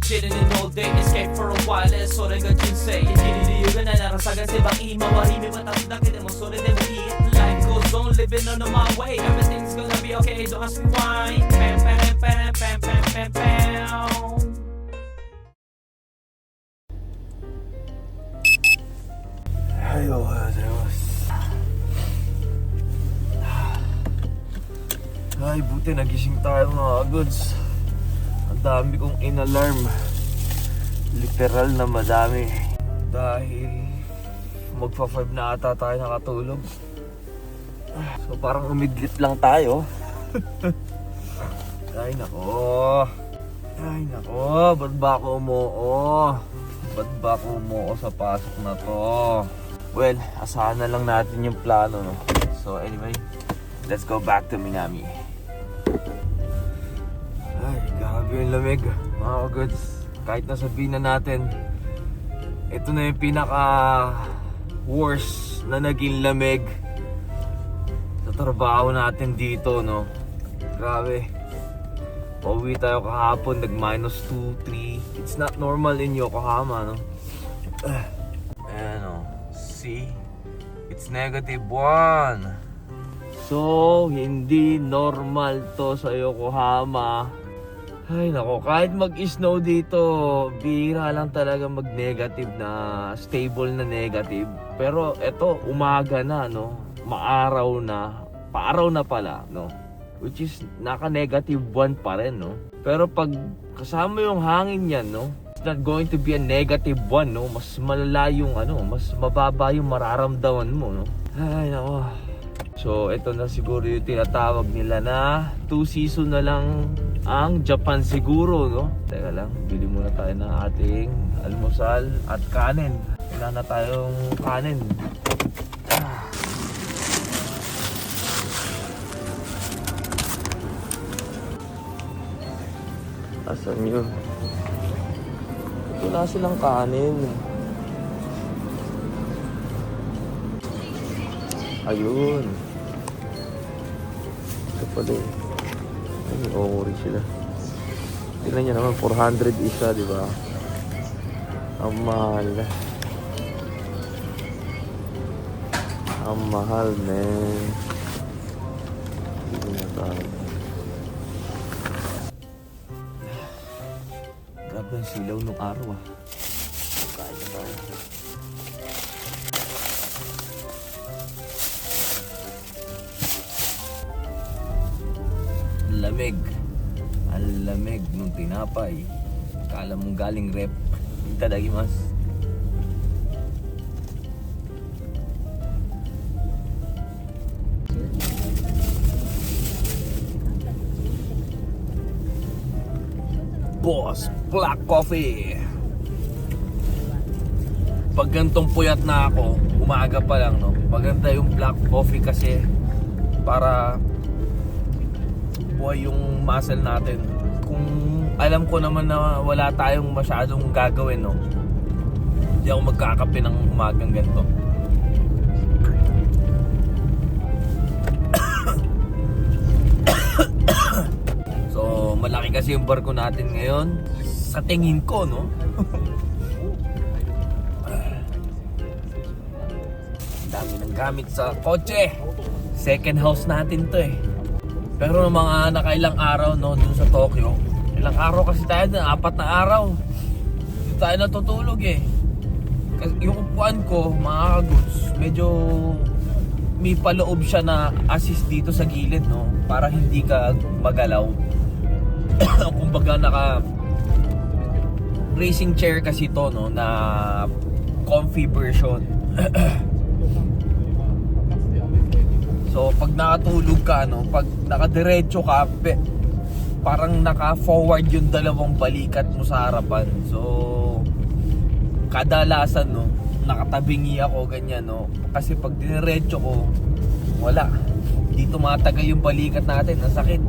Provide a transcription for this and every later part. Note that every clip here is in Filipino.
chilling in all day, escape for a while, それが人生生きる理由がないなら探せばいい周り見渡すだけでもそれでもいい Life goes on, living on my way, everything's gonna be okay, don't ask me why. Pam pam pam pam pam pam pam. Ayo, Diyos. Ay, buti nagising tayo mga goods. Ang dami kong in-alarm. Literal na madami. Dahil magpa-5 na ata tayo nakatulog. So parang umidlit lang tayo. Ay nako. Ay nako, ba't ba ako umuo? Ba't ba ako umuo sa pasok na to? Well, asahan na lang natin yung plano, no? So anyway, let's go back to Minami. Ay, grabe yung lamig, mga goods. Kahit nasabihin na natin, ito na yung pinaka worst na naging lamig sa trabaho natin dito, no? Grabe. Pauwi tayo kahapon, nag -2, 3. It's not normal in Yokohama, no? Ayan, no? See? It's -1. So, hindi normal to sa Yokohama. Ay nako, kahit mag-snow dito, bihira lang talaga mag-negative na, stable na negative. Pero eto, umaga na, no? Maaraw na, paaraw na pala, no? Which is naka-negative 1 pa rin, no? Pero pag kasama yung hangin yan, no? It's not going to be a -1, no? Mas malala yung mas mababa yung mararamdaman mo, no? Ay nako. So ito na siguro yung tinatawag nila na 2 season na lang ang Japan siguro, no? Teka lang, bili muna tayo ng ating almusal at kanin. Kailangan na tayong kanin. Asan yun? Wala silang kanin. Ayun. Ito pala eh. Ay, okori sila. Tingnan nyo naman, 400 isa, di ba? Ang mahal. Ang mahal, man. Hindi na tayo. Grabe ang silaw nung araw, ah. Kain na tayo. Lamig. Ang lamig nung tinapay. Kala mong galing rep. Itadakimasu. Boss Black Coffee. Pag gantong puyat na ako, umaga pa lang, no? Maganda yung Black Coffee kasi para buhay yung muscle natin. Kung alam ko naman na wala tayong masyadong gagawin, no? Hindi ako magkakape ng umagang ganito. So, malaki kasi yung barko natin ngayon. Sa tingin ko, no? Dami ng gamit sa kotse. Second house natin to eh. Pero mga nakailang araw, no, dun sa Tokyo, ilang araw kasi tayo dun, 4 na araw. Hindi tayo natutulog eh. Kasi yung upuan ko, mga goods, medyo may paloob siya na assist dito sa gilid, no, para hindi ka magalaw. Kumbaga naka racing chair kasi to, no, na comfy version. So pag nakatulog ka, no, pag nakadiretso ka, parang naka-forward yung dalawang balikat mo sa harapan. So kadalasan, no, nakatabingi ako ganyan, no, kasi pag diniretso ko, wala, dito matagal yung balikat natin, ang sakit.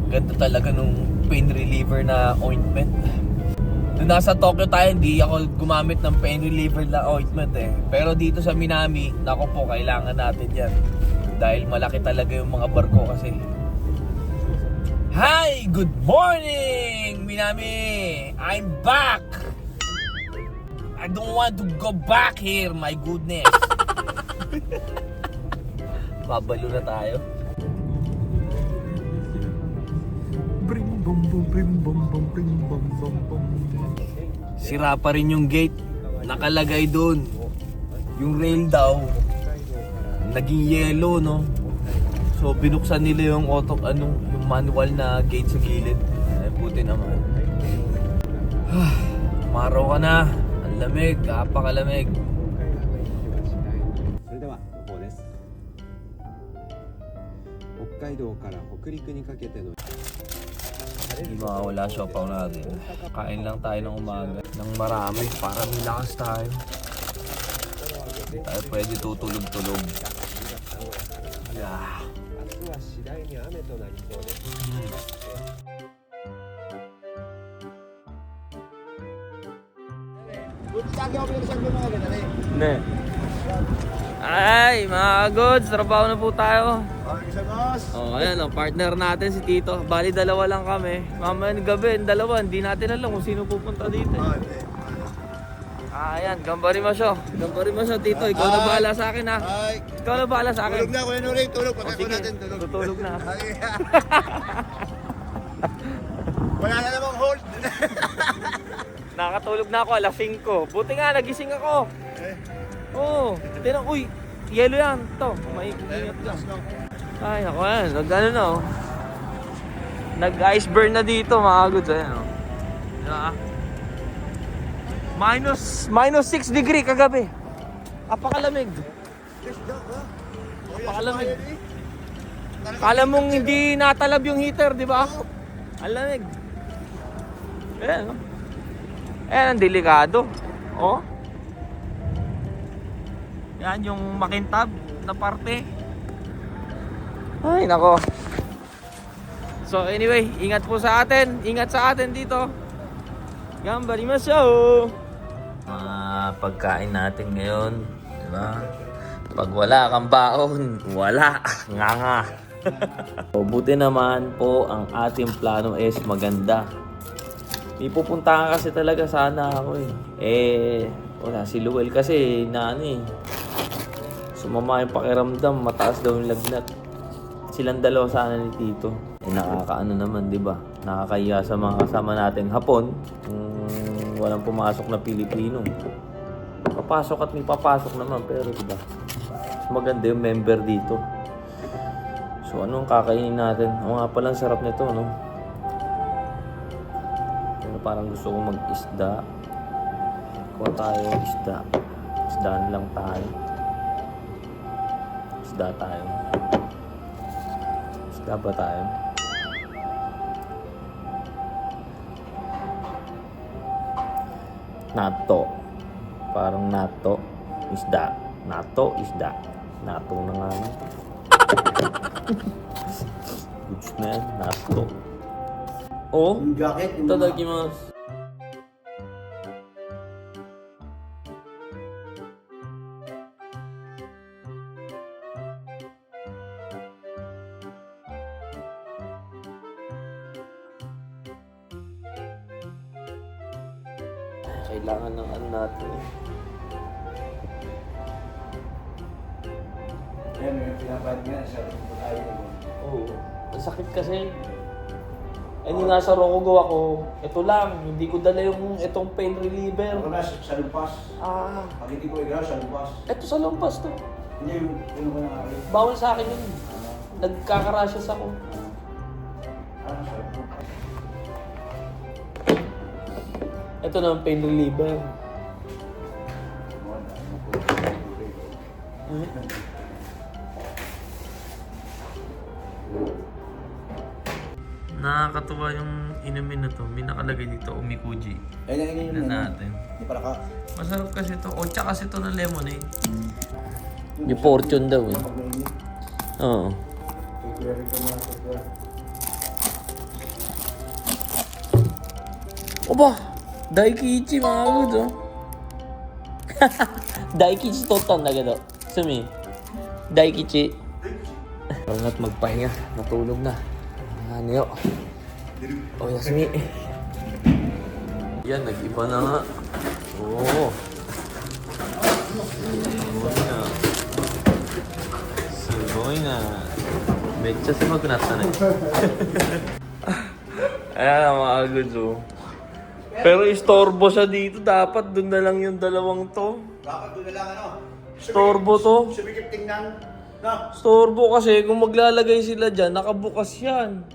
Ganda talaga nung pain reliever na ointment. Nung nasa Tokyo tayo, hindi ako gumamit ng pain reliever na ointment eh. Pero dito sa Minami, nako po, kailangan natin yan. Dahil malaki talaga yung mga barko kasi. Hi! Good morning, Minami! I'm back! I don't want to go back here, my goodness! Babalo na tayo. Sira pa rin yung gate. Nakalagay doon. Yung rail daw, naging yellow, no? So binuksan nila yung yung manual na gate sa gilid. Ay puti naman. Maraw ka na. Ang lamig, kapakalamig. それでは予報です。北海道から北陸にかけての Hindi makawala siopaw natin. Kain lang tayo ng umaga ng marami para may lakas tayo. Hindi tayo pwede tutulog-tulog. Yeah. 明日は次第に雨となりそうです。 Ne. Ay, mga goods, trabaho na po tayo. Oh, ayan oh, partner natin si Tito. Bali dalawa lang kami. Mamaya ng gabi, yung dalawa, hindi natin alam kung sino pupunta dito. Ayan, gambari mo siya. Gambari mo siya, Tito. Ikaw na bahala sa akin ha. Ikaw na bahala sa akin. Tulog na, Kuya Nuri. Tulog. Oh, Patay ko sige, natin. Tulog. tutulog na. Wala na namang hold. Nakatulog na ako alas 5. Buti nga, nagising ako. Oo. Tinang, uy, yelo yan. Ito, maingat lang. Ay, ako yan. Nag-ano na oh. Nag-ice burn na dito mga goods. Ayan oh. Diba? Minus 6 degree kagabi. Apakalamig. Apakalamig. Kala mong hindi natalab yung heater, di ba? Ang lamig. Ayan oh. Ayan, ang delikado. Oh. Yan yung makintab na parte. Ay, nako. So anyway, ingat po sa atin. Ingat sa atin dito. Gambari maso. Pagkain natin ngayon, di ba? Pag wala kang baon, wala. Nga. O, buti naman po ang ating plano is maganda. May pupuntahan kasi talaga sana ako eh. Wala si Luel kasi na ano eh. Sumama yung pakiramdam, mataas daw yung lagnat. Silang dalawa sana ni Tito. Nakakaano naman, di ba? Nakakahiya sa mga kasama nating Hapon. Walang pumasok na Pilipino. Papasok at may papasok naman, pero di ba? Maganda yung member dito. So anong kakainin natin? O nga palang sarap nito, no? Pero parang gusto kong mag-isda. Kuha tayo isda. Isdaan lang tayo. Isda tayo. Isda ba tayo? Nato. Parang nato. Isda. Nato, isda. Nato na nga. Goods na yan. Nato. Oh? Yung jacket. Itadakimasu. Kailangan ng ano natin eh. Ayan, may pinapad nga. Sabi ko tayo. Oo. Ang sakit kasi. Nung nasa Rocogo ako, ito lang, hindi ko dala yung itong pain reliever. Ako na sa lumpas. Ah, Pag hindi ko igaw sa lumpas. ito sa lumpas to. Hindi yung ko na akin. Bawal sa akin yun. Nagkakarashes ako. Ano sa lumpas? Ito na ang pain reliever. Nakakatuwa yung inumin na to. May nakalagay dito, Omikuji. Ayun Tignan natin. Hindi para ka. Masarap kasi to. O, tsaka kasi to ng lemonade. Yung fortune daw eh. Oo. Oba! Daikichi mga good oh. Daikichi totan da kedo. Sumi. Daikichi. Parang at magpahinga. Natulog na. Hanyo. Oh, Yasmi. Yan, nag-iba na nga. Oo. Sugoy na. Medyo sa magunatan na. Ayan, mga goods, oh. Pero istorbo siya dito. Dapat doon na lang yung dalawang to. Bakit doon na lang ano? Storbo to. Sumikip tingnan. No? Storbo kasi kung maglalagay sila dyan, nakabukas yan.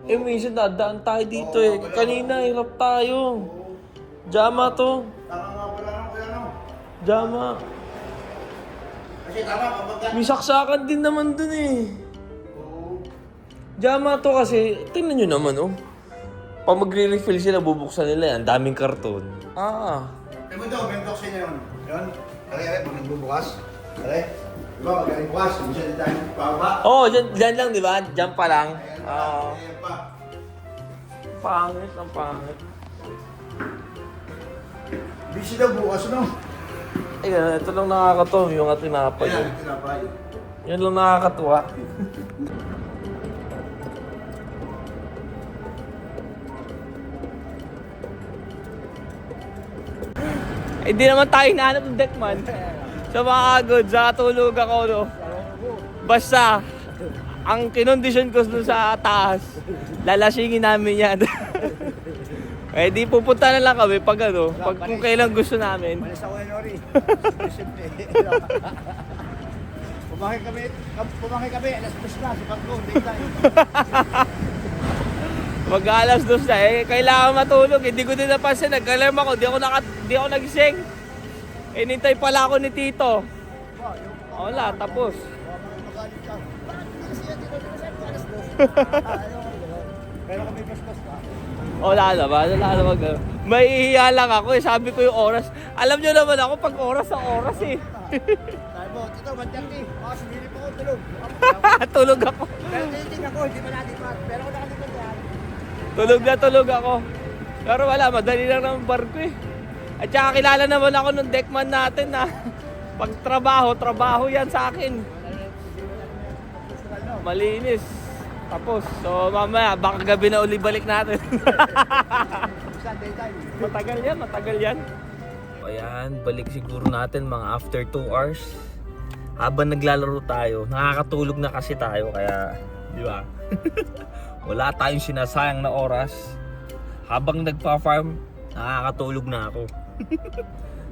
Eh, minsan dadaan tayo dito eh. Kanina, hirap tayo. Jama to. Tama nga pala ano, kuya no? Jama. Kasi tama, kapag May saksakan din naman dun eh. Jama to kasi, tingnan nyo naman oh. Pag magre-refill sila, bubuksan nila yan. Daming karton. Ah. Ano ito, may toxin na yun. Yun. Kaya pag nagbubukas. Kaya, di ba, pag nagbukas, minsan din tayo pababa. Oo, dyan lang di ba? Dyan pa lang. Oo. Ayan pa. Pangit, ang pangit. Busy daw bukas, no? Ayun, ito lang nakakatawa yung ating tinapay. Ayan, tinapay. Yan lang nakakatuwa. Hindi naman tayo hinahanap ng deckman. Sa mga goods, sa tulog ako, no? Basta, ang kinondisyon ko dun sa taas, lalasingin namin yan. Eh di pupunta na lang kami pag ano, pag kung kailan gusto namin. Malis ako yung Nori. Siyempre. Pumakay kami, alas 2 na, si Paglo, daytime. Mag-alas 2 na eh, kailangan matulog. Hindi ko din napansin, nag-alarm ako, di ako nagising. Inintay pala ako ni Tito. Wala, tapos. Pero kami pas-pas ka. Wala naman. May ihiya lang ako eh, sabi ko yung oras. Alam nyo naman ako, pag oras sa oras eh. Sabi mo, Tito, 1:30. Baka sumilip ako, tulog. Tulog ako. Pero tinitingnan ko, hindi pa natin pero kung nakalimutan yan. Tulog ako. Pero wala, madali lang naman barko eh. At saka kilala naman ako ng deckman natin na pag trabaho yan sa akin. Malinis. Tapos, so mamaya, baka gabi na uli balik natin. Sunday time. Matagal yan. Ayan, balik siguro natin mga after 2 hours. Habang naglalaro tayo, nakakatulog na kasi tayo, kaya, di ba? Wala tayong sinasayang na oras. Habang nagpa-farm, nakakatulog na ako.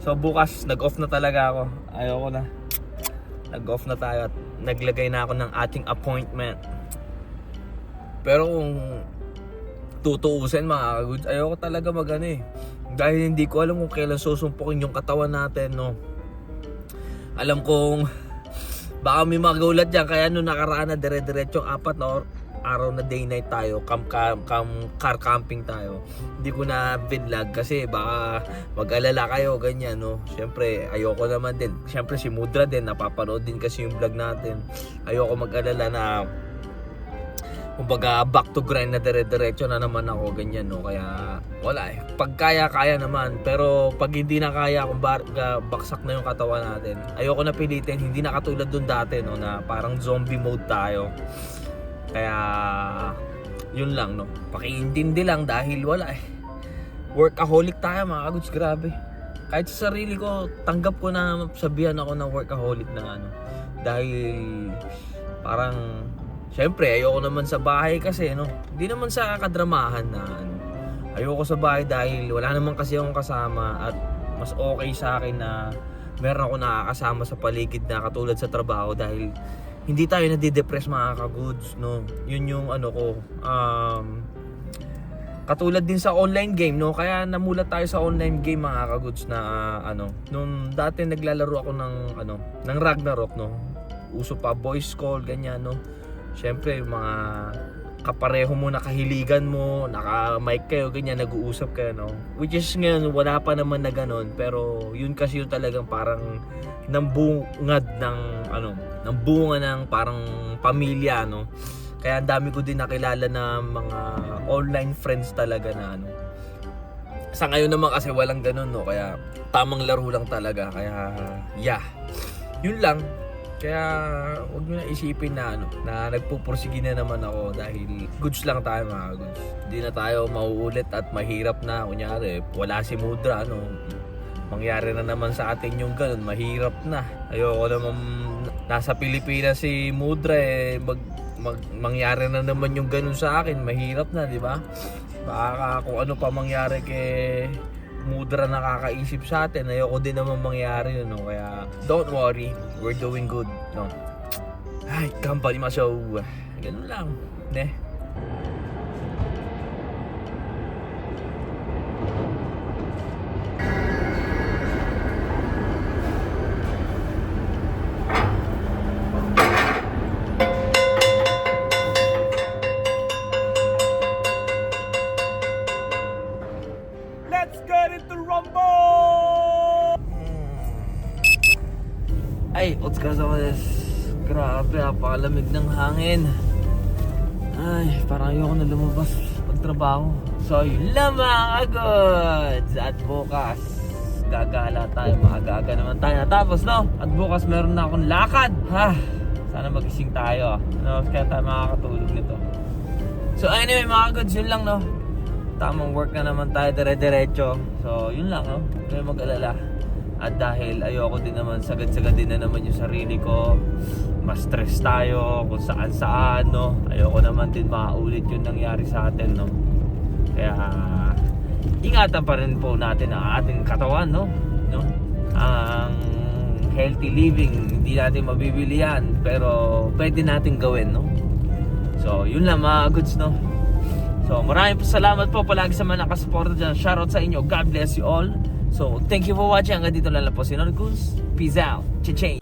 So bukas, nag-off na talaga ako. Ayoko na. Nag-off na tayo at naglagay na ako ng ating appointment. Pero kung tutuusin mga goods, ayoko talaga mag-ano eh. Dahil hindi ko alam kung kailan susumpukin yung katawan natin, no. Alam kong baka may magulat dyan, kaya nung nakaraan na dire-diretsong 4 na araw na day night tayo, car camping tayo. Hindi ko na vlog kasi baka mag-alala kayo, ganyan, no. Siyempre, ayoko naman din. Siyempre si Mudra din, napapanood din kasi yung vlog natin. Ayoko mag-alala na kumbaga back to grind na dire-diretso na naman ako, ganyan, no. Kaya wala eh, pag kaya naman, pero pag hindi na kaya, kung baksak na yung katawan natin, ayoko na pilitin. Hindi na katulad dun dati, no, na parang zombie mode tayo. Kaya yun lang, no, pakiintindi lang dahil wala eh, workaholic tayo mga kaguds, grabe. Kahit sa sarili ko, tanggap ko na sabihan ako ng workaholic na ano, dahil parang syempre, ayoko naman sa bahay kasi, no. Hindi naman sa kadramahan na ano. Ayoko sa bahay dahil wala naman kasi akong kasama at mas okay sa akin na meron ako nakakasama sa paligid na katulad sa trabaho dahil hindi tayo nadidepress mga ka-goods, no. Yun yung ano ko. Katulad din sa online game, no. Kaya namulat tayo sa online game mga ka-goods na ano. Nung dati naglalaro ako ng Ragnarok, no. Uso pa voice call, ganyan, no. Siyempre, mga kapareho mo, nakahiligan mo, naka-mic kayo, ganyan, nag-uusap kayo, no? Which is ngayon, wala pa naman na ganun. Pero yun kasi yung talagang parang nambungad ng, ng bunga ng parang pamilya, no? Kaya ang dami ko din nakilala na mga online friends talaga na, Sa ngayon naman kasi walang ganun, no? Kaya tamang laro lang talaga. Kaya, yeah. Yun lang. Kaya huwag nyo na isipin na na nagpupursige na naman ako dahil goods lang tayo mga goods. Hindi na tayo mauulit at mahirap na. Kunyari, wala si Mudra, mangyari na naman sa atin yung ganun, mahirap na. Ayoko naman nasa Pilipinas si Mudra mangyari na naman yung ganun sa akin, mahirap na, di ba? Baka kung ano pa mangyari kay Mudra nakakaisip sa atin, ayoko din naman mangyari yun, no? Kaya don't worry, we're doing good, no? Ay, company maso, ganun lang, ne? Let's get into Rumble! Ay, otsukasama desu. Grabe, napakalamig ng hangin. Ay, parang ayoko na lumabas pagtrabaho. So, yun lang mga goods. At bukas, gagala tayo. Maaga-aga naman tayo natapos, no? At bukas meron na akong lakad. Ha? Sana magising tayo. Kaya tayo makakatulog nito. So, anyway mga goods, yun lang, no? Tamang work na naman tayo, dire-diretso. So, yun lang, no? Huwag kayo mag-alala. At dahil ayoko din naman, sagad-sagad din na naman yung sarili ko. Mas stress tayo kung saan-saan, no? Ayoko naman din maulit yung nangyari sa atin, no? Kaya, ingatan pa rin po natin ang ating katawan, no? Ang healthy living, hindi natin mabibili yan. Pero, pwede natin gawin, no? So, yun lang mga goods, no? So, maraming po salamat po palagi sa mga nakasuporta dyan. Shoutout sa inyo. God bless you all. So, thank you for watching. Hanggang dito lang po si Norcus. Peace out. Cha-chain.